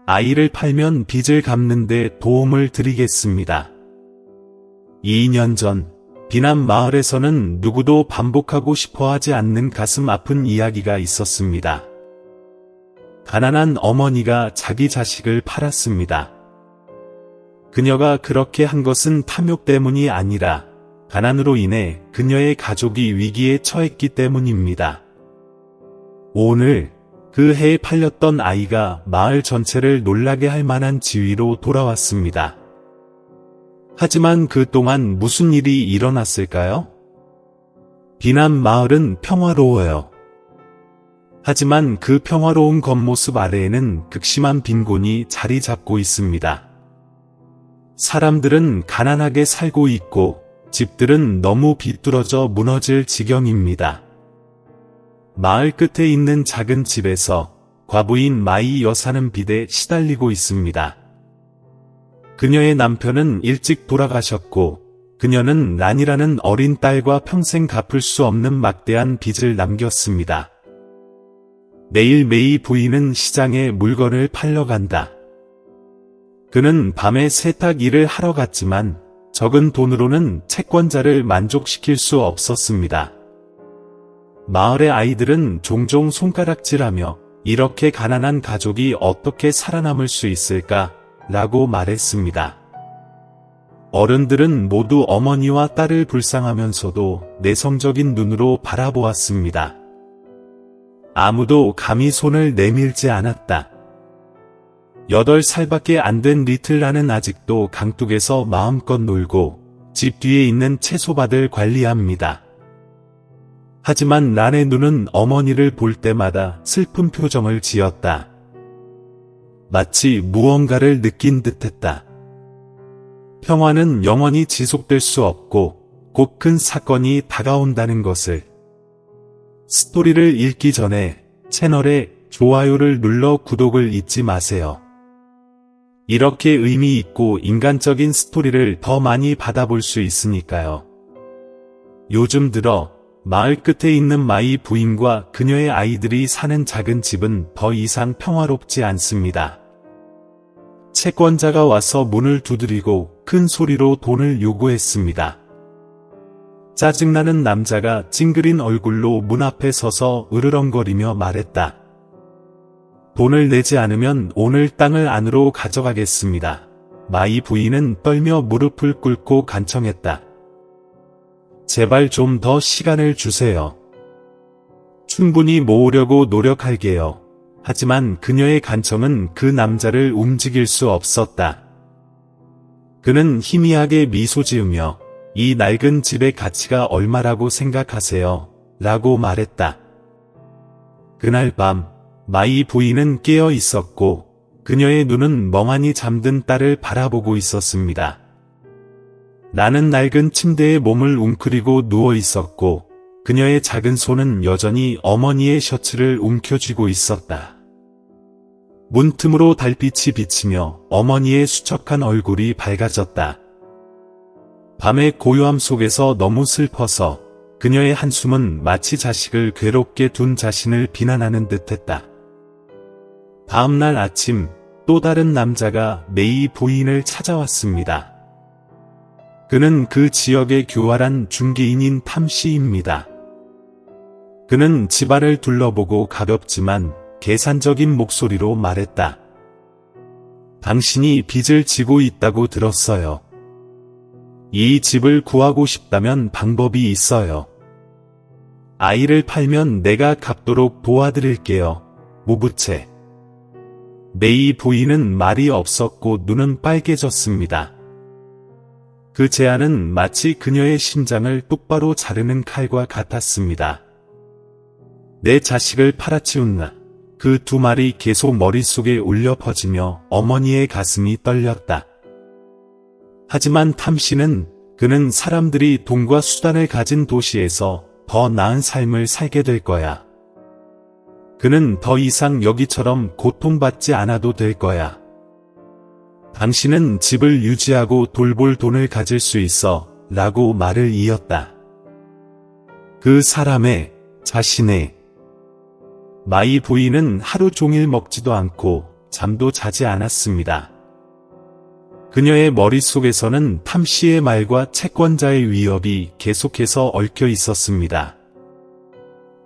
아이를 팔면 빚을 갚는 데 도움을 드리겠습니다. 2년 전 비남 마을에서는 누구도 반복하고 싶어하지 않는 가슴 아픈 이야기가 있었습니다. 가난한 어머니가 자기 자식을 팔았습니다. 그녀가 그렇게 한 것은 탐욕 때문이 아니라 가난으로 인해 그녀의 가족이 위기에 처했기 때문입니다. 오늘 그 해에 팔렸던 아이가 마을 전체를 놀라게 할 만한 지위로 돌아왔습니다. 하지만 그동안 무슨 일이 일어났을까요? 비남 마을은 평화로워요. 하지만 그 평화로운 겉모습 아래에는 극심한 빈곤이 자리 잡고 있습니다. 사람들은 가난하게 살고 있고 집들은 너무 비뚤어져 무너질 지경입니다. 마을 끝에 있는 작은 집에서 과부인 마이 여사는 빚에 시달리고 있습니다. 그녀의 남편은 일찍 돌아가셨고 그녀는 란이라는 어린 딸과 평생 갚을 수 없는 막대한 빚을 남겼습니다. 매일매일 부인은 시장에 물건을 팔러 간다. 그는 밤에 세탁 일을 하러 갔지만 적은 돈으로는 채권자를 만족시킬 수 없었습니다. 마을의 아이들은 종종 손가락질하며 이렇게 가난한 가족이 어떻게 살아남을 수 있을까? 라고 말했습니다. 어른들은 모두 어머니와 딸을 불쌍하면서도 내성적인 눈으로 바라보았습니다. 아무도 감히 손을 내밀지 않았다. 8살밖에 안 된 리틀라는 아직도 강둑에서 마음껏 놀고 집 뒤에 있는 채소밭을 관리합니다. 하지만 란의 눈은 어머니를 볼 때마다 슬픈 표정을 지었다. 마치 무언가를 느낀 듯했다. 평화는 영원히 지속될 수 없고 곧 큰 사건이 다가온다는 것을. 스토리를 읽기 전에 채널에 좋아요를 눌러 구독을 잊지 마세요. 이렇게 의미 있고 인간적인 스토리를 더 많이 받아볼 수 있으니까요. 요즘 들어 마을 끝에 있는 마이 부인과 그녀의 아이들이 사는 작은 집은 더 이상 평화롭지 않습니다. 채권자가 와서 문을 두드리고 큰 소리로 돈을 요구했습니다. 짜증나는 남자가 찡그린 얼굴로 문 앞에 서서 으르렁거리며 말했다. 돈을 내지 않으면 오늘 땅을 안으로 가져가겠습니다. 마이 부인은 떨며 무릎을 꿇고 간청했다. 제발 좀 더 시간을 주세요. 충분히 모으려고 노력할게요. 하지만 그녀의 간청은 그 남자를 움직일 수 없었다. 그는 희미하게 미소 지으며 이 낡은 집의 가치가 얼마라고 생각하세요? 라고 말했다. 그날 밤 마이 부인은 깨어 있었고 그녀의 눈은 멍하니 잠든 딸을 바라보고 있었습니다. 나는 낡은 침대에 몸을 웅크리고 누워 있었고 그녀의 작은 손은 여전히 어머니의 셔츠를 움켜쥐고 있었다. 문틈으로 달빛이 비치며 어머니의 수척한 얼굴이 밝아졌다. 밤의 고요함 속에서 너무 슬퍼서 그녀의 한숨은 마치 자식을 괴롭게 둔 자신을 비난하는 듯했다. 다음날 아침 또 다른 남자가 메이 부인을 찾아왔습니다. 그는 그 지역의 교활한 중개인인 탐씨입니다. 그는 집안을 둘러보고 가볍지만 계산적인 목소리로 말했다. 당신이 빚을 지고 있다고 들었어요. 이 집을 구하고 싶다면 방법이 있어요. 아이를 팔면 내가 갚도록 도와드릴게요. 무부채. 메이 부인은 말이 없었고 눈은 빨개졌습니다. 그 제안은 마치 그녀의 심장을 똑바로 자르는 칼과 같았습니다. 내 자식을 팔아치운다. 그 두 말이 계속 머릿속에 울려 퍼지며 어머니의 가슴이 떨렸다. 하지만 탐씨는 그는 사람들이 돈과 수단을 가진 도시에서 더 나은 삶을 살게 될 거야. 그는 더 이상 여기처럼 고통받지 않아도 될 거야. 당신은 집을 유지하고 돌볼 돈을 가질 수 있어 라고 말을 이었다. 그 자신의 마이 부인은 하루 종일 먹지도 않고 잠도 자지 않았습니다. 그녀의 머릿속에서는 탐 씨의 말과 채권자의 위협이 계속해서 얽혀 있었습니다.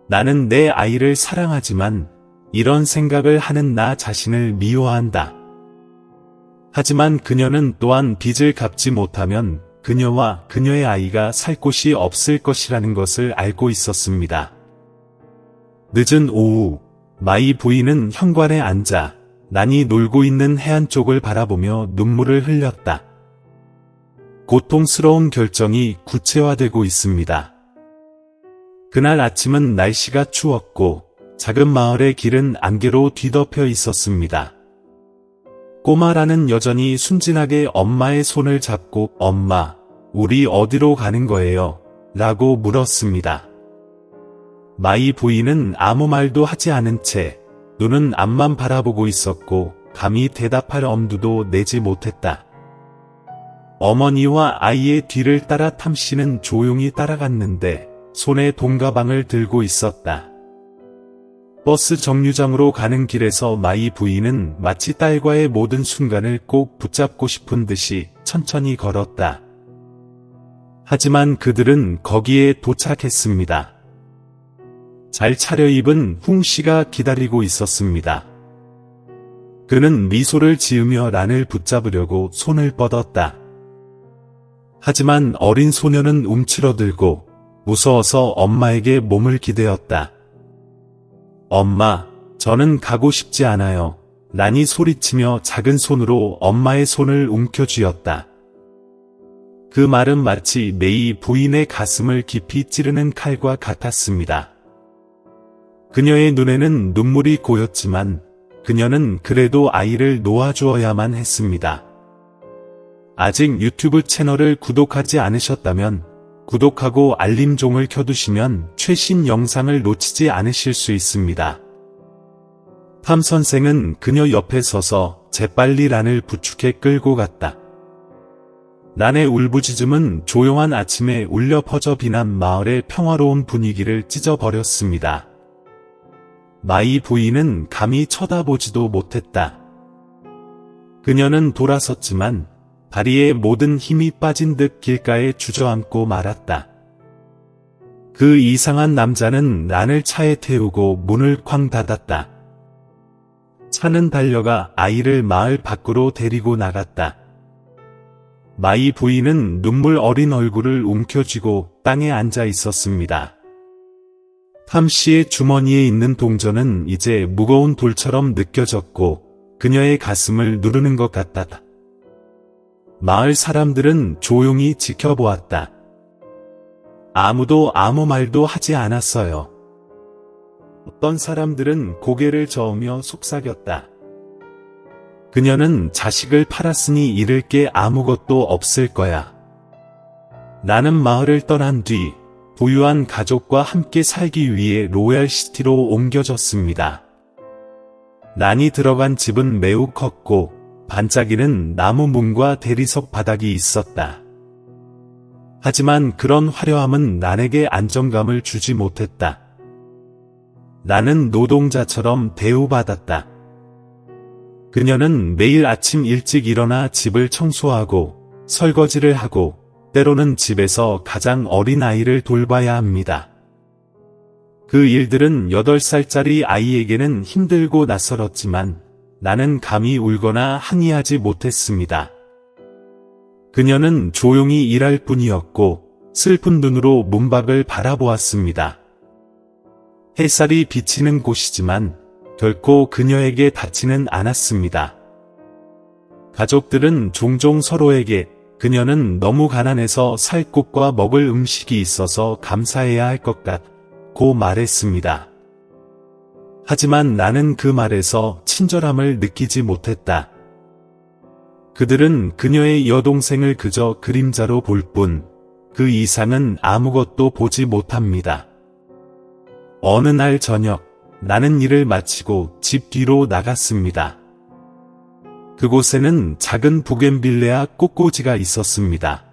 나는 내 아이를 사랑하지만 이런 생각을 하는 나 자신을 미워한다. 하지만 그녀는 또한 빚을 갚지 못하면 그녀와 그녀의 아이가 살 곳이 없을 것이라는 것을 알고 있었습니다. 늦은 오후, 마이 부인은 현관에 앉아 난이 놀고 있는 해안 쪽을 바라보며 눈물을 흘렸다. 고통스러운 결정이 구체화되고 있습니다. 그날 아침은 날씨가 추웠고 작은 마을의 길은 안개로 뒤덮여 있었습니다. 꼬마라는 여전히 순진하게 엄마의 손을 잡고 "엄마, 우리 어디로 가는 거예요?" 라고 물었습니다. 마이 부인은 아무 말도 하지 않은 채 눈은 앞만 바라보고 있었고 감히 대답할 엄두도 내지 못했다. 어머니와 아이의 뒤를 따라 탐 씨는 조용히 따라갔는데 손에 돈가방을 들고 있었다. 버스 정류장으로 가는 길에서 마이 부인은 마치 딸과의 모든 순간을 꼭 붙잡고 싶은 듯이 천천히 걸었다. 하지만 그들은 거기에 도착했습니다. 잘 차려입은 훈 씨가 기다리고 있었습니다. 그는 미소를 지으며 란을 붙잡으려고 손을 뻗었다. 하지만 어린 소녀는 움츠러들고 무서워서 엄마에게 몸을 기대었다. "엄마, 저는 가고 싶지 않아요." 란이 소리치며 작은 손으로 엄마의 손을 움켜쥐었다. 그 말은 마치 메이 부인의 가슴을 깊이 찌르는 칼과 같았습니다. 그녀의 눈에는 눈물이 고였지만 그녀는 그래도 아이를 놓아주어야만 했습니다. 아직 유튜브 채널을 구독하지 않으셨다면 구독하고 알림종을 켜두시면 최신 영상을 놓치지 않으실 수 있습니다. 탐 선생은 그녀 옆에 서서 재빨리 란을 부축해 끌고 갔다. 란의 울부짖음은 조용한 아침에 울려 퍼져 비난 마을의 평화로운 분위기를 찢어버렸습니다. 마이 부인은 감히 쳐다보지도 못했다. 그녀는 돌아섰지만 다리에 모든 힘이 빠진 듯 길가에 주저앉고 말았다. 그 이상한 남자는 란을 차에 태우고 문을 쾅 닫았다. 차는 달려가 아이를 마을 밖으로 데리고 나갔다. 마이 부인은 눈물 어린 얼굴을 움켜쥐고 땅에 앉아 있었습니다. 탐 씨의 주머니에 있는 동전은 이제 무거운 돌처럼 느껴졌고 그녀의 가슴을 누르는 것 같았다. 마을 사람들은 조용히 지켜보았다. 아무도 아무 말도 하지 않았어요. 어떤 사람들은 고개를 저으며 속삭였다. 그녀는 자식을 팔았으니 잃을 게 아무것도 없을 거야. 나는 마을을 떠난 뒤 부유한 가족과 함께 살기 위해 로얄시티로 옮겨졌습니다. 난이 들어간 집은 매우 컸고 반짝이는 나무 문과 대리석 바닥이 있었다. 하지만 그런 화려함은 난에게 안정감을 주지 못했다. 나는 노동자처럼 대우받았다. 그녀는 매일 아침 일찍 일어나 집을 청소하고 설거지를 하고 때로는 집에서 가장 어린 아이를 돌봐야 합니다. 그 일들은 8살짜리 아이에게는 힘들고 낯설었지만 나는 감히 울거나 항의하지 못했습니다. 그녀는 조용히 일할 뿐이었고 슬픈 눈으로 문밖을 바라보았습니다. 햇살이 비치는 곳이지만 결코 그녀에게 닿지는 않았습니다. 가족들은 종종 서로에게 그녀는 너무 가난해서 살 곳과 먹을 음식이 있어서 감사해야 할 것 같고 말했습니다. 하지만 나는 그 말에서 친절함을 느끼지 못했다. 그들은 그녀의 여동생을 그저 그림자로 볼 뿐, 그 이상은 아무것도 보지 못합니다. 어느 날 저녁, 나는 일을 마치고 집 뒤로 나갔습니다. 그곳에는 작은 부겐빌레아 꽃꽂이가 있었습니다.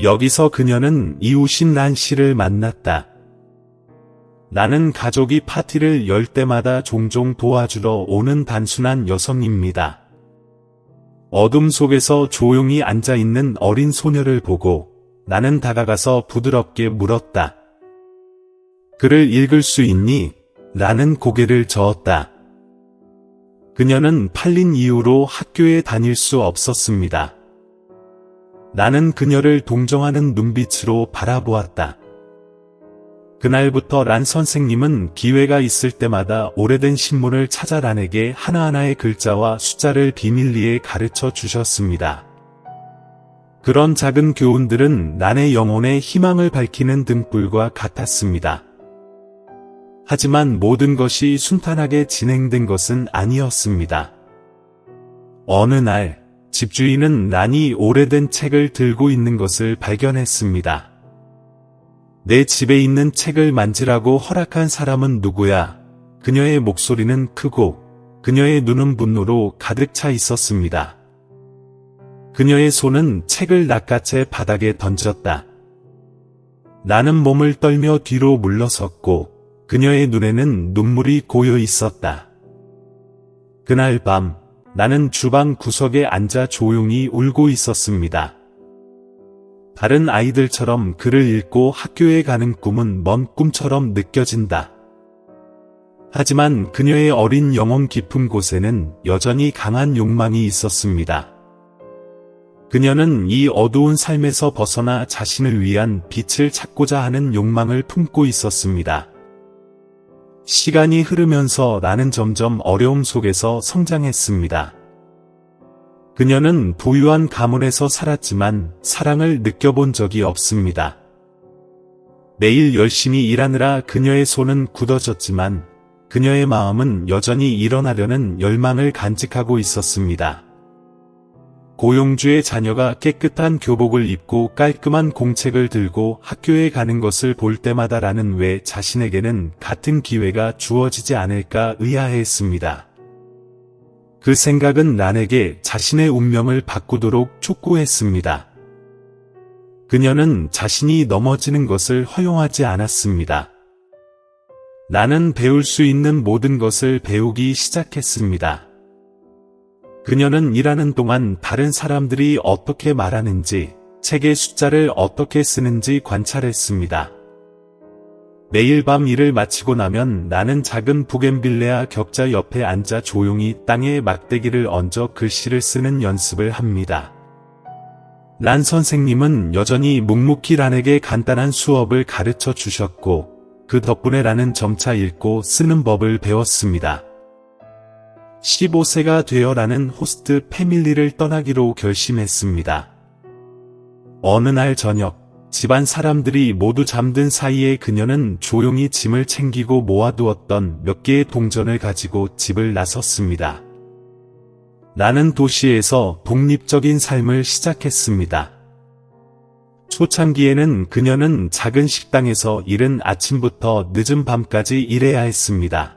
여기서 그녀는 이웃인 란 씨를 만났다. 나는 가족이 파티를 열 때마다 종종 도와주러 오는 단순한 여성입니다. 어둠 속에서 조용히 앉아있는 어린 소녀를 보고 나는 다가가서 부드럽게 물었다. 글을 읽을 수 있니? 라는 고개를 저었다. 그녀는 팔린 이후로 학교에 다닐 수 없었습니다. 나는 그녀를 동정하는 눈빛으로 바라보았다. 그날부터 란 선생님은 기회가 있을 때마다 오래된 신문을 찾아 란에게 하나하나의 글자와 숫자를 비밀리에 가르쳐 주셨습니다. 그런 작은 교훈들은 란의 영혼에 희망을 밝히는 등불과 같았습니다. 하지만 모든 것이 순탄하게 진행된 것은 아니었습니다. 어느 날, 집주인은 란이 오래된 책을 들고 있는 것을 발견했습니다. 내 집에 있는 책을 만지라고 허락한 사람은 누구야? 그녀의 목소리는 크고 그녀의 눈은 분노로 가득 차 있었습니다. 그녀의 손은 책을 낚아채 바닥에 던졌다. 나는 몸을 떨며 뒤로 물러섰고 그녀의 눈에는 눈물이 고여 있었다. 그날 밤 나는 주방 구석에 앉아 조용히 울고 있었습니다. 다른 아이들처럼 글을 읽고 학교에 가는 꿈은 먼 꿈처럼 느껴진다. 하지만 그녀의 어린 영혼 깊은 곳에는 여전히 강한 욕망이 있었습니다. 그녀는 이 어두운 삶에서 벗어나 자신을 위한 빛을 찾고자 하는 욕망을 품고 있었습니다. 시간이 흐르면서 나는 점점 어려움 속에서 성장했습니다. 그녀는 부유한 가문에서 살았지만 사랑을 느껴본 적이 없습니다. 매일 열심히 일하느라 그녀의 손은 굳어졌지만 그녀의 마음은 여전히 일어나려는 열망을 간직하고 있었습니다. 고용주의 자녀가 깨끗한 교복을 입고 깔끔한 공책을 들고 학교에 가는 것을 볼 때마다 라는 왜 자신에게는 같은 기회가 주어지지 않을까 의아해했습니다. 그 생각은 란에게 자신의 운명을 바꾸도록 촉구했습니다. 그녀는 자신이 넘어지는 것을 허용하지 않았습니다. 나는 배울 수 있는 모든 것을 배우기 시작했습니다. 그녀는 일하는 동안 다른 사람들이 어떻게 말하는지, 책의 숫자를 어떻게 쓰는지 관찰했습니다. 매일 밤 일을 마치고 나면 나는 작은 부겐빌레아 격자 옆에 앉아 조용히 땅에 막대기를 얹어 글씨를 쓰는 연습을 합니다. 란 선생님은 여전히 묵묵히 란에게 간단한 수업을 가르쳐 주셨고 그 덕분에 란은 점차 읽고 쓰는 법을 배웠습니다. 15세가 되어 란은 호스트 패밀리를 떠나기로 결심했습니다. 어느 날 저녁 집안 사람들이 모두 잠든 사이에 그녀는 조용히 짐을 챙기고 모아두었던 몇 개의 동전을 가지고 집을 나섰습니다. 나는 도시에서 독립적인 삶을 시작했습니다. 초창기에는 그녀는 작은 식당에서 이른 아침부터 늦은 밤까지 일해야 했습니다.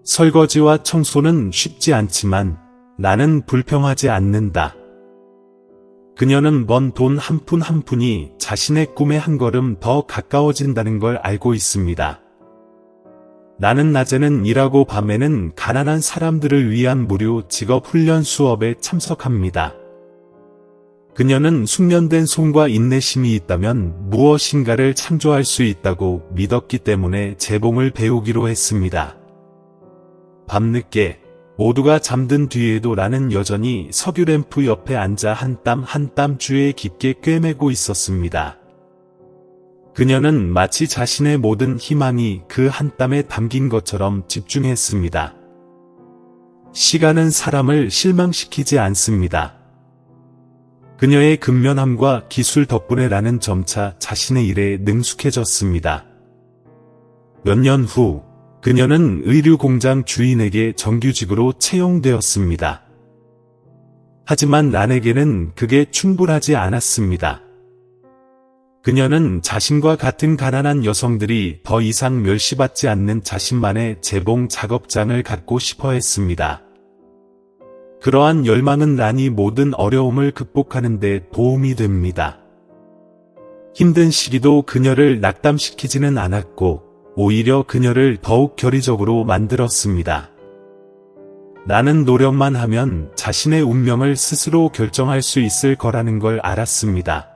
설거지와 청소는 쉽지 않지만 나는 불평하지 않는다. 그녀는 번 돈 한 푼 한 푼이 자신의 꿈에 한 걸음 더 가까워진다는 걸 알고 있습니다. 나는 낮에는 일하고 밤에는 가난한 사람들을 위한 무료 직업 훈련 수업에 참석합니다. 그녀는 숙련된 손과 인내심이 있다면 무엇인가를 창조할 수 있다고 믿었기 때문에 재봉을 배우기로 했습니다. 밤늦게 모두가 잠든 뒤에도 나는 여전히 석유 램프 옆에 앉아 한 땀 한 땀 주에 깊게 꿰매고 있었습니다. 그녀는 마치 자신의 모든 희망이 그 한 땀에 담긴 것처럼 집중했습니다. 시간은 사람을 실망시키지 않습니다. 그녀의 근면함과 기술 덕분에 나는 점차 자신의 일에 능숙해졌습니다. 몇 년 후, 그녀는 의류 공장 주인에게 정규직으로 채용되었습니다. 하지만 란에게는 그게 충분하지 않았습니다. 그녀는 자신과 같은 가난한 여성들이 더 이상 멸시받지 않는 자신만의 재봉 작업장을 갖고 싶어 했습니다. 그러한 열망은 란이 모든 어려움을 극복하는 데 도움이 됩니다. 힘든 시기도 그녀를 낙담시키지는 않았고 오히려 그녀를 더욱 결의적으로 만들었습니다. 나는 노력만 하면 자신의 운명을 스스로 결정할 수 있을 거라는 걸 알았습니다.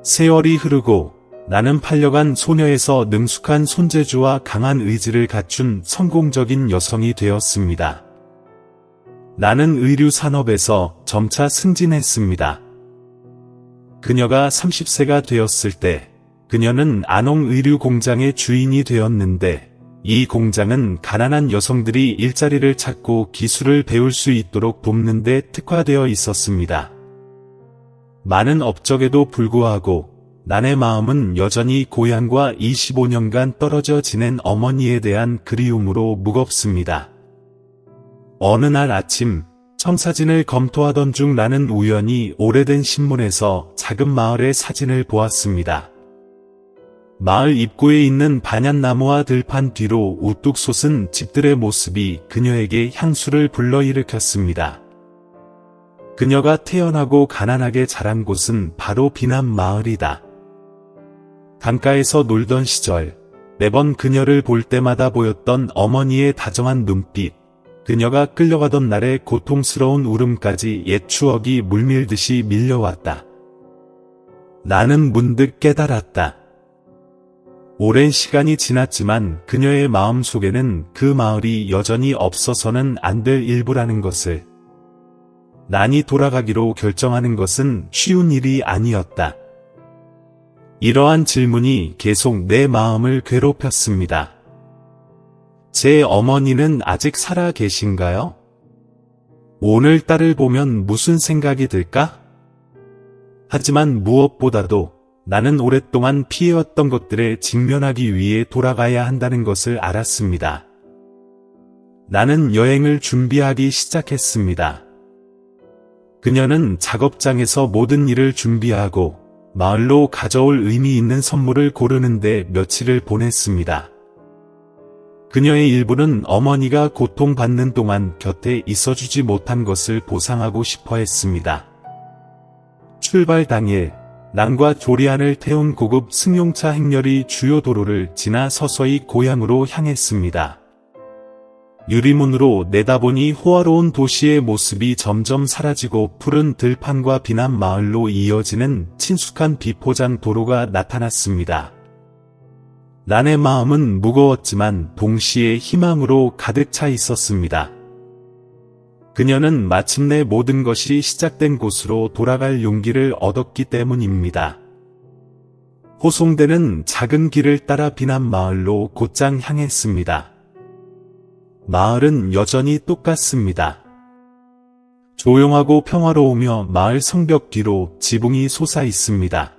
세월이 흐르고 나는 팔려간 소녀에서 능숙한 손재주와 강한 의지를 갖춘 성공적인 여성이 되었습니다. 나는 의류 산업에서 점차 승진했습니다. 그녀가 30세가 되었을 때 그녀는 안홍 의류 공장의 주인이 되었는데 이 공장은 가난한 여성들이 일자리를 찾고 기술을 배울 수 있도록 돕는 데 특화되어 있었습니다. 많은 업적에도 불구하고 나의 마음은 여전히 고향과 25년간 떨어져 지낸 어머니에 대한 그리움으로 무겁습니다. 어느 날 아침 청사진을 검토하던 중 나는 우연히 오래된 신문에서 작은 마을의 사진을 보았습니다. 마을 입구에 있는 반얀나무와 들판 뒤로 우뚝 솟은 집들의 모습이 그녀에게 향수를 불러일으켰습니다. 그녀가 태어나고 가난하게 자란 곳은 바로 비남 마을이다. 강가에서 놀던 시절, 매번 그녀를 볼 때마다 보였던 어머니의 다정한 눈빛, 그녀가 끌려가던 날의 고통스러운 울음까지 옛 추억이 물밀듯이 밀려왔다. 나는 문득 깨달았다. 오랜 시간이 지났지만 그녀의 마음 속에는 그 마을이 여전히 없어서는 안 될 일부라는 것을. 난이 돌아가기로 결정하는 것은 쉬운 일이 아니었다. 이러한 질문이 계속 내 마음을 괴롭혔습니다. 제 어머니는 아직 살아 계신가요? 오늘따를 보면 무슨 생각이 들까? 하지만 무엇보다도 나는 오랫동안 피해왔던 것들에 직면하기 위해 돌아가야 한다는 것을 알았습니다. 나는 여행을 준비하기 시작했습니다. 그녀는 작업장에서 모든 일을 준비하고 마을로 가져올 의미 있는 선물을 고르는데 며칠을 보냈습니다. 그녀의 일부는 어머니가 고통받는 동안 곁에 있어주지 못한 것을 보상하고 싶어 했습니다. 출발 당일, 난과 조리안을 태운 고급 승용차 행렬이 주요 도로를 지나 서서히 고향으로 향했습니다. 유리문으로 내다보니 호화로운 도시의 모습이 점점 사라지고 푸른 들판과 비남 마을로 이어지는 친숙한 비포장 도로가 나타났습니다. 난의 마음은 무거웠지만 동시에 희망으로 가득 차 있었습니다. 그녀는 마침내 모든 것이 시작된 곳으로 돌아갈 용기를 얻었기 때문입니다. 호송대는 작은 길을 따라 비남 마을로 곧장 향했습니다. 마을은 여전히 똑같습니다. 조용하고 평화로우며 마을 성벽 뒤로 지붕이 솟아 있습니다.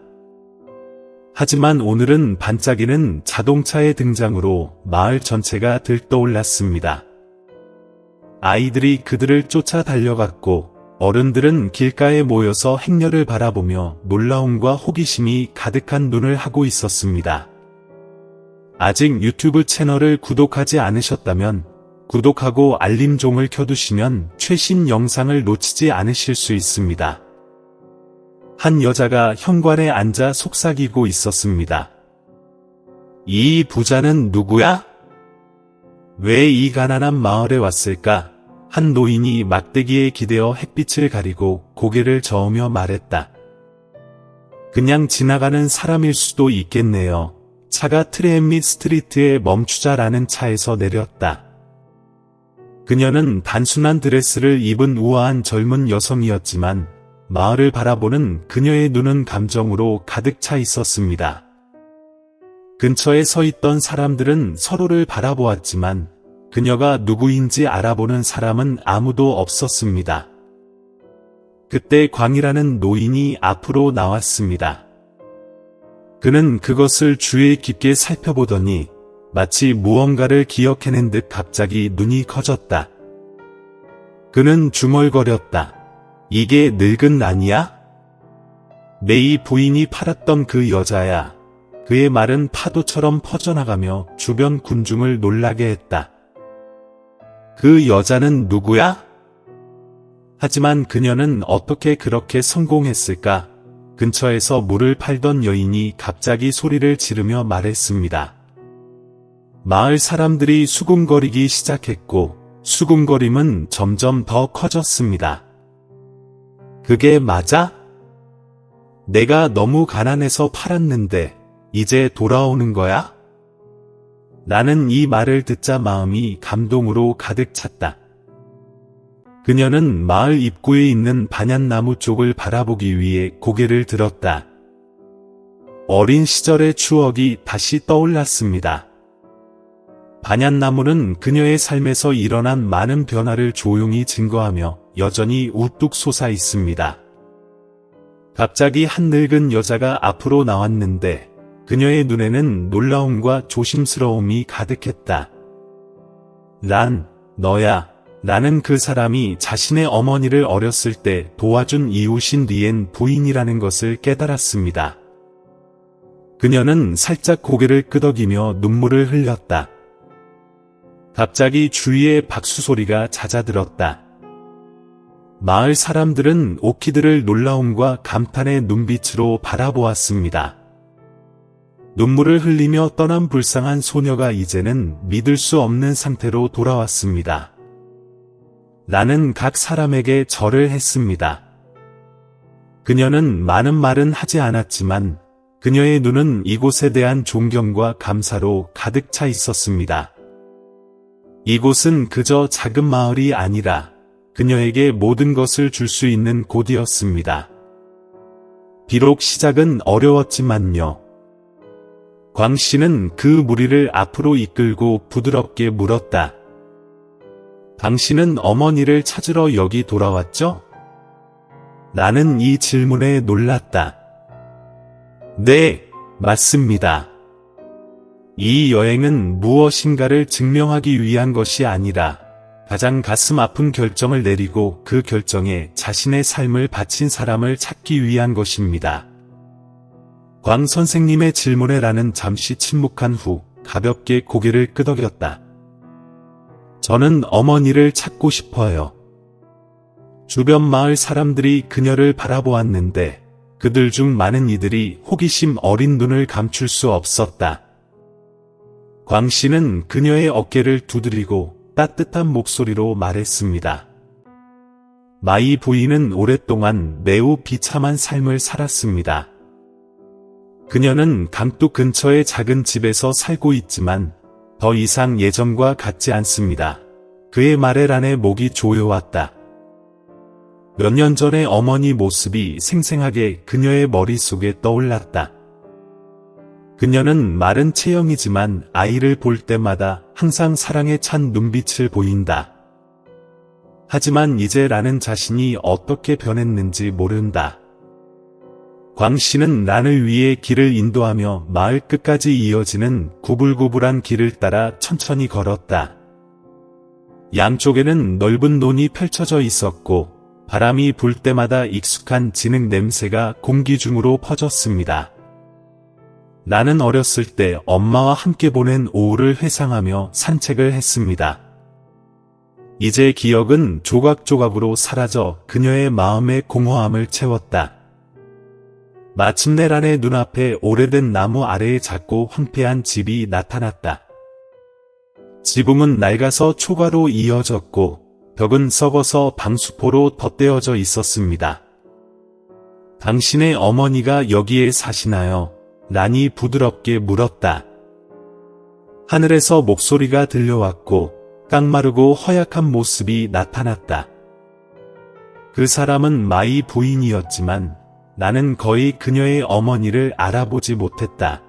하지만 오늘은 반짝이는 자동차의 등장으로 마을 전체가 들떠올랐습니다. 아이들이 그들을 쫓아 달려갔고 어른들은 길가에 모여서 행렬을 바라보며 놀라움과 호기심이 가득한 눈을 하고 있었습니다. 아직 유튜브 채널을 구독하지 않으셨다면 구독하고 알림종을 켜두시면 최신 영상을 놓치지 않으실 수 있습니다. 한 여자가 현관에 앉아 속삭이고 있었습니다. 이 부자는 누구야? 왜 이 가난한 마을에 왔을까? 한 노인이 막대기에 기대어 햇빛을 가리고 고개를 저으며 말했다. 그냥 지나가는 사람일 수도 있겠네요. 차가 트램 스트리트에 멈추자라는 차에서 내렸다. 그녀는 단순한 드레스를 입은 우아한 젊은 여성이었지만 마을을 바라보는 그녀의 눈은 감정으로 가득 차 있었습니다. 근처에 서 있던 사람들은 서로를 바라보았지만 그녀가 누구인지 알아보는 사람은 아무도 없었습니다. 그때 광이라는 노인이 앞으로 나왔습니다. 그는 그것을 주의 깊게 살펴보더니 마치 무언가를 기억해낸 듯 갑자기 눈이 커졌다. 그는 중얼거렸다. 이게 늙은 난이야? 메이 부인이 팔았던 그 여자야. 그의 말은 파도처럼 퍼져나가며 주변 군중을 놀라게 했다. 그 여자는 누구야? 하지만 그녀는 어떻게 그렇게 성공했을까? 근처에서 물을 팔던 여인이 갑자기 소리를 지르며 말했습니다. 마을 사람들이 수군거리기 시작했고 수군거림은 점점 더 커졌습니다. 그게 맞아? 내가 너무 가난해서 팔았는데 이제 돌아오는 거야? 나는 이 말을 듣자 마음이 감동으로 가득 찼다. 그녀는 마을 입구에 있는 반얀나무 쪽을 바라보기 위해 고개를 들었다. 어린 시절의 추억이 다시 떠올랐습니다. 반얀나무는 그녀의 삶에서 일어난 많은 변화를 조용히 증거하며 여전히 우뚝 솟아 있습니다. 갑자기 한 늙은 여자가 앞으로 나왔는데 그녀의 눈에는 놀라움과 조심스러움이 가득했다. 란, 너야. 나는 그 사람이 자신의 어머니를 어렸을 때 도와준 이웃인 리엔 부인이라는 것을 깨달았습니다. 그녀는 살짝 고개를 끄덕이며 눈물을 흘렸다. 갑자기 주위에 박수 소리가 잦아들었다. 마을 사람들은 오키드를 놀라움과 감탄의 눈빛으로 바라보았습니다. 눈물을 흘리며 떠난 불쌍한 소녀가 이제는 믿을 수 없는 상태로 돌아왔습니다. 나는 각 사람에게 절을 했습니다. 그녀는 많은 말은 하지 않았지만 그녀의 눈은 이곳에 대한 존경과 감사로 가득 차 있었습니다. 이곳은 그저 작은 마을이 아니라 그녀에게 모든 것을 줄 수 있는 곳이었습니다. 비록 시작은 어려웠지만요. 광 씨는 그 무리를 앞으로 이끌고 부드럽게 물었다. 당신은 어머니를 찾으러 여기 돌아왔죠? 나는 이 질문에 놀랐다. 네, 맞습니다. 이 여행은 무엇인가를 증명하기 위한 것이 아니라 가장 가슴 아픈 결정을 내리고 그 결정에 자신의 삶을 바친 사람을 찾기 위한 것입니다. 광 선생님의 질문에 라는 잠시 침묵한 후 가볍게 고개를 끄덕였다. 저는 어머니를 찾고 싶어요. 주변 마을 사람들이 그녀를 바라보았는데 그들 중 많은 이들이 호기심 어린 눈을 감출 수 없었다. 광 씨는 그녀의 어깨를 두드리고 따뜻한 목소리로 말했습니다. 마이 부인은 오랫동안 매우 비참한 삶을 살았습니다. 그녀는 강둑 근처의 작은 집에서 살고 있지만 더 이상 예전과 같지 않습니다. 그의 말에 란의 목이 조여왔다. 몇 년 전의 어머니 모습이 생생하게 그녀의 머릿속에 떠올랐다. 그녀는 마른 체형이지만 아이를 볼 때마다 항상 사랑에 찬 눈빛을 보인다. 하지만 이제 라는 자신이 어떻게 변했는지 모른다. 광 씨는 란을 위해 길을 인도하며 마을 끝까지 이어지는 구불구불한 길을 따라 천천히 걸었다. 양쪽에는 넓은 논이 펼쳐져 있었고 바람이 불 때마다 익숙한 진흙 냄새가 공기 중으로 퍼졌습니다. 나는 어렸을 때 엄마와 함께 보낸 오후를 회상하며 산책을 했습니다. 이제 기억은 조각조각으로 사라져 그녀의 마음의 공허함을 채웠다. 마침내 란의 눈앞에 오래된 나무 아래에 작고 황폐한 집이 나타났다. 지붕은 낡아서 초가로 이어졌고 벽은 썩어서 방수포로 덧대어져 있었습니다. 당신의 어머니가 여기에 사시나요? 란이 부드럽게 물었다. 하늘에서 목소리가 들려왔고 깡마르고 허약한 모습이 나타났다. 그 사람은 마이 부인이었지만 나는 거의 그녀의 어머니를 알아보지 못했다.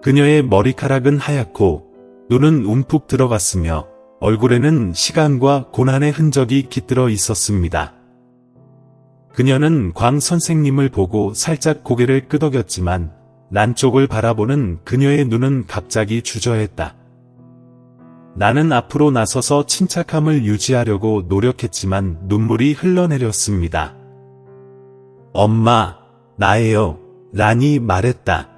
그녀의 머리카락은 하얗고 눈은 움푹 들어갔으며 얼굴에는 시간과 고난의 흔적이 깃들어 있었습니다. 그녀는 광 선생님을 보고 살짝 고개를 끄덕였지만 난 쪽을 바라보는 그녀의 눈은 갑자기 주저했다. 나는 앞으로 나서서 침착함을 유지하려고 노력했지만 눈물이 흘러내렸습니다. 엄마, 나예요. 란이 말했다.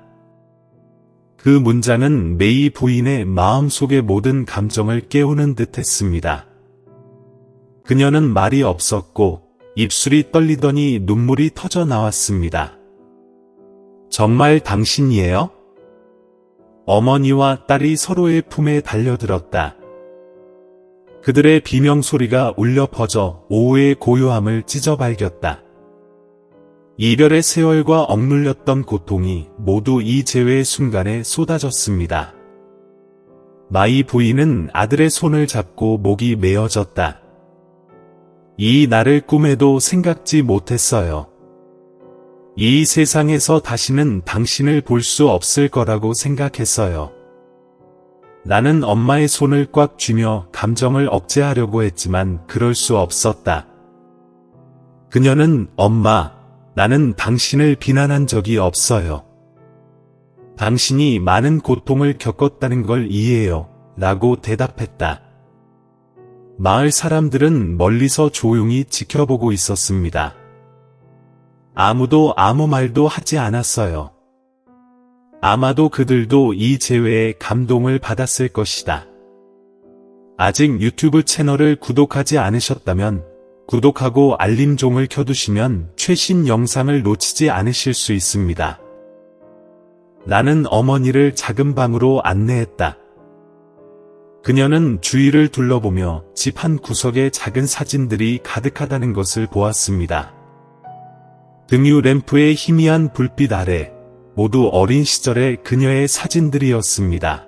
그 문장은 메이 부인의 마음속의 모든 감정을 깨우는 듯 했습니다. 그녀는 말이 없었고 입술이 떨리더니 눈물이 터져 나왔습니다. 정말 당신이에요? 어머니와 딸이 서로의 품에 달려들었다. 그들의 비명소리가 울려 퍼져 오후의 고요함을 찢어발겼다. 이별의 세월과 억눌렸던 고통이 모두 이 재회의 순간에 쏟아졌습니다. 마이 부인은 아들의 손을 잡고 목이 메어졌다. 이 날을 꿈에도 생각지 못했어요. 이 세상에서 다시는 당신을 볼 수 없을 거라고 생각했어요. 나는 엄마의 손을 꽉 쥐며 감정을 억제하려고 했지만 그럴 수 없었다. 그녀는 엄마, 나는 당신을 비난한 적이 없어요. 당신이 많은 고통을 겪었다는 걸 이해해요. 라고 대답했다. 마을 사람들은 멀리서 조용히 지켜보고 있었습니다. 아무도 아무 말도 하지 않았어요. 아마도 그들도 이 재회에 감동을 받았을 것이다. 아직 유튜브 채널을 구독하지 않으셨다면 구독하고 알림종을 켜두시면 최신 영상을 놓치지 않으실 수 있습니다. 나는 어머니를 작은 방으로 안내했다. 그녀는 주위를 둘러보며 집 한 구석에 작은 사진들이 가득하다는 것을 보았습니다. 등유 램프의 희미한 불빛 아래 모두 어린 시절의 그녀의 사진들이었습니다.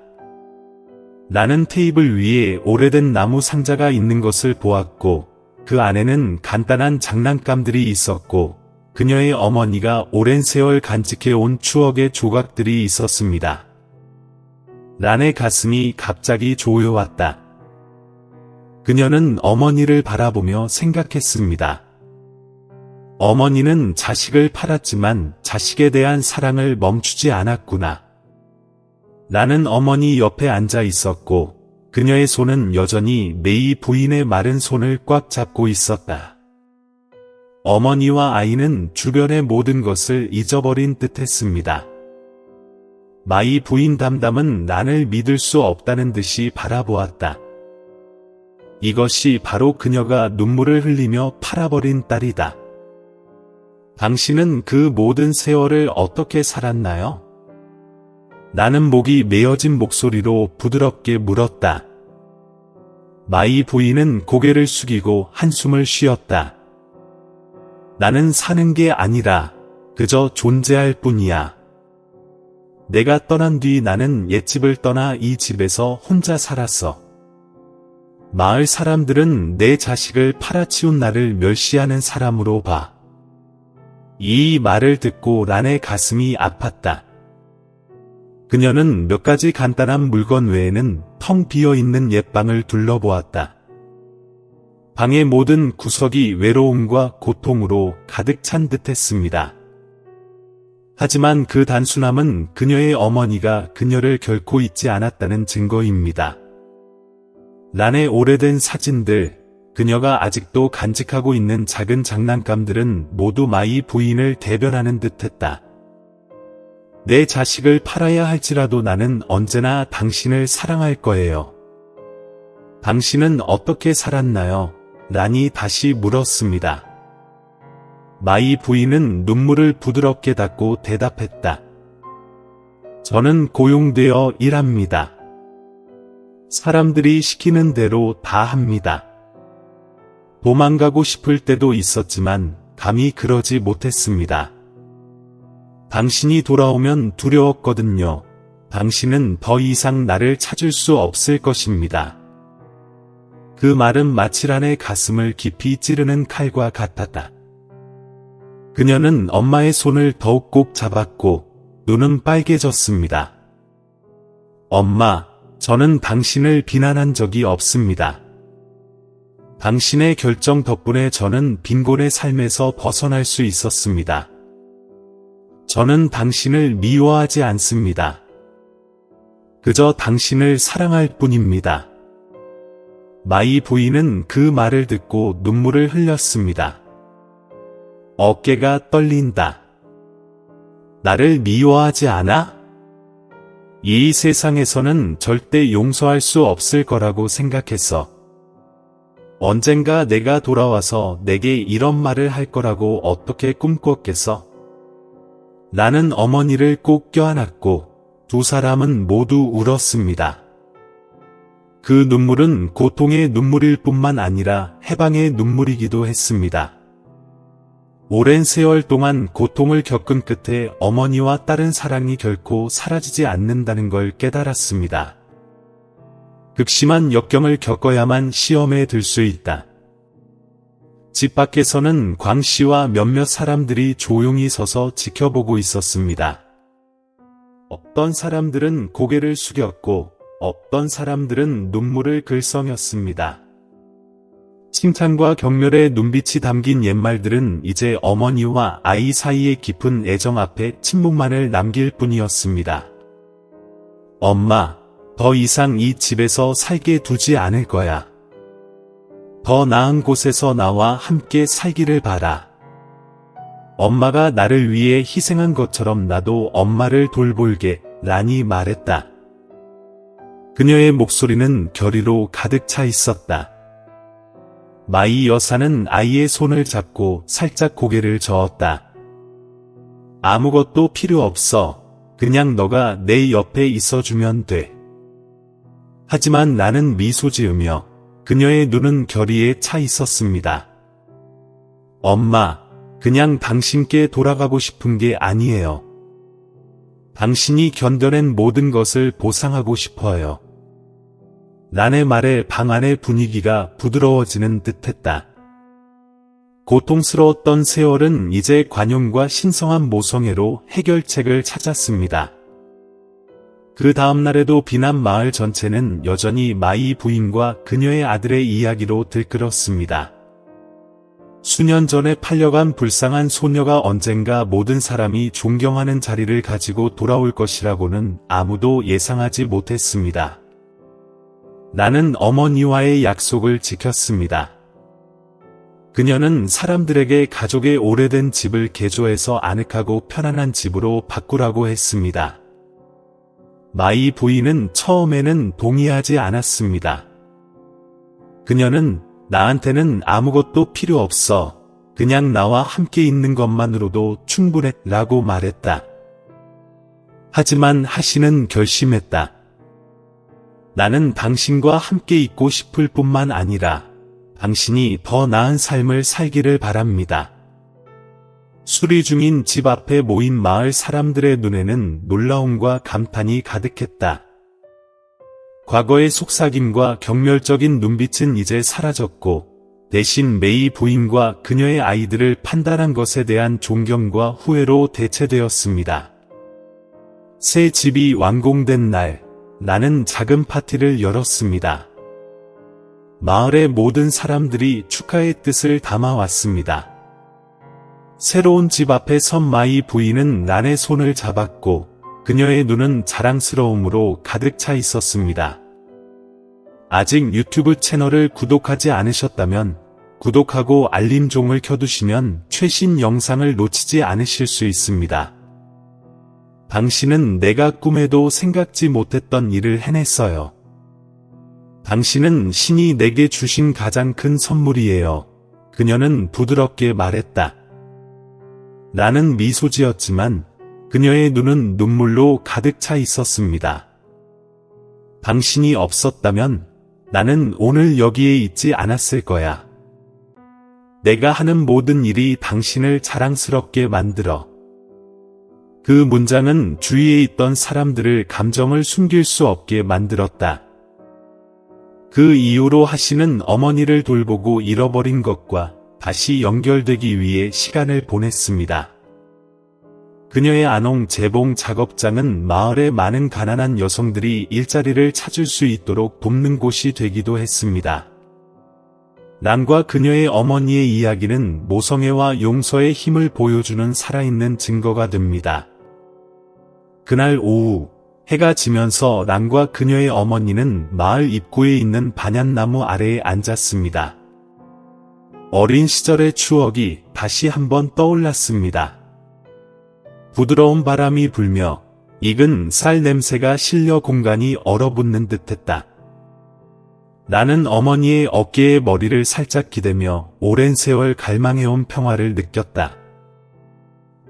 나는 테이블 위에 오래된 나무 상자가 있는 것을 보았고 그 안에는 간단한 장난감들이 있었고 그녀의 어머니가 오랜 세월 간직해온 추억의 조각들이 있었습니다. 란의 가슴이 갑자기 조여왔다. 그녀는 어머니를 바라보며 생각했습니다. 어머니는 자식을 팔았지만 자식에 대한 사랑을 멈추지 않았구나. 나는 어머니 옆에 앉아 있었고 그녀의 손은 여전히 메이 부인의 마른 손을 꽉 잡고 있었다. 어머니와 아이는 주변의 모든 것을 잊어버린 듯했습니다. 마이 부인 담담은 나를 믿을 수 없다는 듯이 바라보았다. 이것이 바로 그녀가 눈물을 흘리며 팔아버린 딸이다. 당신은 그 모든 세월을 어떻게 살았나요? 나는 목이 메어진 목소리로 부드럽게 물었다. 마이 부인은 고개를 숙이고 한숨을 쉬었다. 나는 사는 게 아니라 그저 존재할 뿐이야. 내가 떠난 뒤 나는 옛집을 떠나 이 집에서 혼자 살았어. 마을 사람들은 내 자식을 팔아치운 나를 멸시하는 사람으로 봐. 이 말을 듣고 란의 가슴이 아팠다. 그녀는 몇 가지 간단한 물건 외에는 텅 비어있는 옛방을 둘러보았다. 방의 모든 구석이 외로움과 고통으로 가득 찬 듯했습니다. 하지만 그 단순함은 그녀의 어머니가 그녀를 결코 잊지 않았다는 증거입니다. 란의 오래된 사진들, 그녀가 아직도 간직하고 있는 작은 장난감들은 모두 마이 부인을 대변하는 듯했다. 내 자식을 팔아야 할지라도 나는 언제나 당신을 사랑할 거예요. 당신은 어떻게 살았나요? 란이 다시 물었습니다. 마이 부인은 눈물을 부드럽게 닦고 대답했다. 저는 고용되어 일합니다. 사람들이 시키는 대로 다 합니다. 도망가고 싶을 때도 있었지만 감히 그러지 못했습니다. 당신이 돌아오면 두려웠거든요. 당신은 더 이상 나를 찾을 수 없을 것입니다. 그 말은 마치 란의 가슴을 깊이 찌르는 칼과 같았다. 그녀는 엄마의 손을 더욱 꼭 잡았고 눈은 빨개졌습니다. 엄마, 저는 당신을 비난한 적이 없습니다. 당신의 결정 덕분에 저는 빈곤의 삶에서 벗어날 수 있었습니다. 저는 당신을 미워하지 않습니다. 그저 당신을 사랑할 뿐입니다. 마이 부인은 그 말을 듣고 눈물을 흘렸습니다. 어깨가 떨린다. 나를 미워하지 않아? 이 세상에서는 절대 용서할 수 없을 거라고 생각했어. 언젠가 내가 돌아와서 내게 이런 말을 할 거라고 어떻게 꿈꿨겠어? 나는 어머니를 꼭 껴안았고 두 사람은 모두 울었습니다. 그 눈물은 고통의 눈물일 뿐만 아니라 해방의 눈물이기도 했습니다. 오랜 세월 동안 고통을 겪은 끝에 어머니와 딸은 사랑이 결코 사라지지 않는다는 걸 깨달았습니다. 극심한 역경을 겪어야만 시험에 들 수 있다. 집 밖에서는 광 씨와 몇몇 사람들이 조용히 서서 지켜보고 있었습니다. 어떤 사람들은 고개를 숙였고 어떤 사람들은 눈물을 글썽였습니다. 칭찬과 격려의 눈빛이 담긴 옛말들은 이제 어머니와 아이 사이의 깊은 애정 앞에 침묵만을 남길 뿐이었습니다. 엄마, 더 이상 이 집에서 살게 두지 않을 거야. 더 나은 곳에서 나와 함께 살기를 바라. 엄마가 나를 위해 희생한 것처럼 나도 엄마를 돌볼게, 라니 말했다. 그녀의 목소리는 결의로 가득 차 있었다. 마이 여사는 아이의 손을 잡고 살짝 고개를 저었다. 아무것도 필요 없어. 그냥 너가 내 옆에 있어주면 돼. 하지만 나는 미소 지으며 그녀의 눈은 결의에 차 있었습니다. 엄마, 그냥 당신께 돌아가고 싶은 게 아니에요. 당신이 견뎌낸 모든 것을 보상하고 싶어요. 난의 말에 방 안의 분위기가 부드러워지는 듯했다. 고통스러웠던 세월은 이제 관용과 신성한 모성애로 해결책을 찾았습니다. 그 다음 날에도 비난 마을 전체는 여전히 마이 부인과 그녀의 아들의 이야기로 들끓었습니다. 수년 전에 팔려간 불쌍한 소녀가 언젠가 모든 사람이 존경하는 자리를 가지고 돌아올 것이라고는 아무도 예상하지 못했습니다. 나는 어머니와의 약속을 지켰습니다. 그녀는 사람들에게 가족의 오래된 집을 개조해서 아늑하고 편안한 집으로 바꾸라고 했습니다. 마이 부인은 처음에는 동의하지 않았습니다. 그녀는 나한테는 아무것도 필요 없어. 그냥 나와 함께 있는 것만으로도 충분해 라고 말했다. 하지만 하시는 결심했다. 나는 당신과 함께 있고 싶을 뿐만 아니라 당신이 더 나은 삶을 살기를 바랍니다. 수리 중인 집 앞에 모인 마을 사람들의 눈에는 놀라움과 감탄이 가득했다. 과거의 속삭임과 경멸적인 눈빛은 이제 사라졌고 대신 메이 부인과 그녀의 아이들을 판단한 것에 대한 존경과 후회로 대체되었습니다. 새 집이 완공된 날, 나는 작은 파티를 열었습니다. 마을의 모든 사람들이 축하의 뜻을 담아왔습니다. 새로운 집 앞에 선 마이 부인은 난의 손을 잡았고 그녀의 눈은 자랑스러움으로 가득 차 있었습니다. 아직 유튜브 채널을 구독하지 않으셨다면 구독하고 알림종을 켜두시면 최신 영상을 놓치지 않으실 수 있습니다. 당신은 내가 꿈에도 생각지 못했던 일을 해냈어요. 당신은 신이 내게 주신 가장 큰 선물이에요. 그녀는 부드럽게 말했다. 나는 미소 지었지만 그녀의 눈은 눈물로 가득 차 있었습니다. 당신이 없었다면 나는 오늘 여기에 있지 않았을 거야. 내가 하는 모든 일이 당신을 자랑스럽게 만들어. 그 문장은 주위에 있던 사람들을 감정을 숨길 수 없게 만들었다. 그 이후로 하시는 어머니를 돌보고 잃어버린 것과 다시 연결되기 위해 시간을 보냈습니다. 그녀의 안홍 재봉 작업장은 마을의 많은 가난한 여성들이 일자리를 찾을 수 있도록 돕는 곳이 되기도 했습니다. 난과 그녀의 어머니의 이야기는 모성애와 용서의 힘을 보여주는 살아있는 증거가 됩니다. 그날 오후, 해가 지면서 난과 그녀의 어머니는 마을 입구에 있는 반얀나무 아래에 앉았습니다. 어린 시절의 추억이 다시 한번 떠올랐습니다. 부드러운 바람이 불며 익은 쌀 냄새가 실려 공간이 얼어붙는 듯했다. 나는 어머니의 어깨에 머리를 살짝 기대며 오랜 세월 갈망해온 평화를 느꼈다.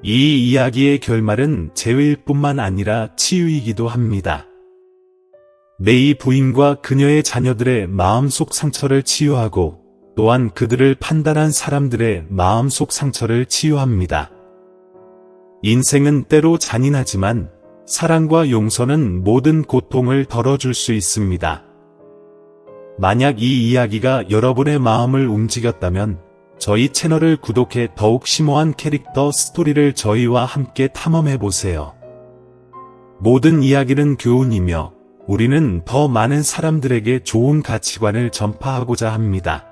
이 이야기의 결말은 재회일 뿐만 아니라 치유이기도 합니다. 메이 부인과 그녀의 자녀들의 마음속 상처를 치유하고 또한 그들을 판단한 사람들의 마음속 상처를 치유합니다. 인생은 때로 잔인하지만 사랑과 용서는 모든 고통을 덜어줄 수 있습니다. 만약 이 이야기가 여러분의 마음을 움직였다면 저희 채널을 구독해 더욱 심오한 캐릭터 스토리를 저희와 함께 탐험해보세요. 모든 이야기는 교훈이며 우리는 더 많은 사람들에게 좋은 가치관을 전파하고자 합니다.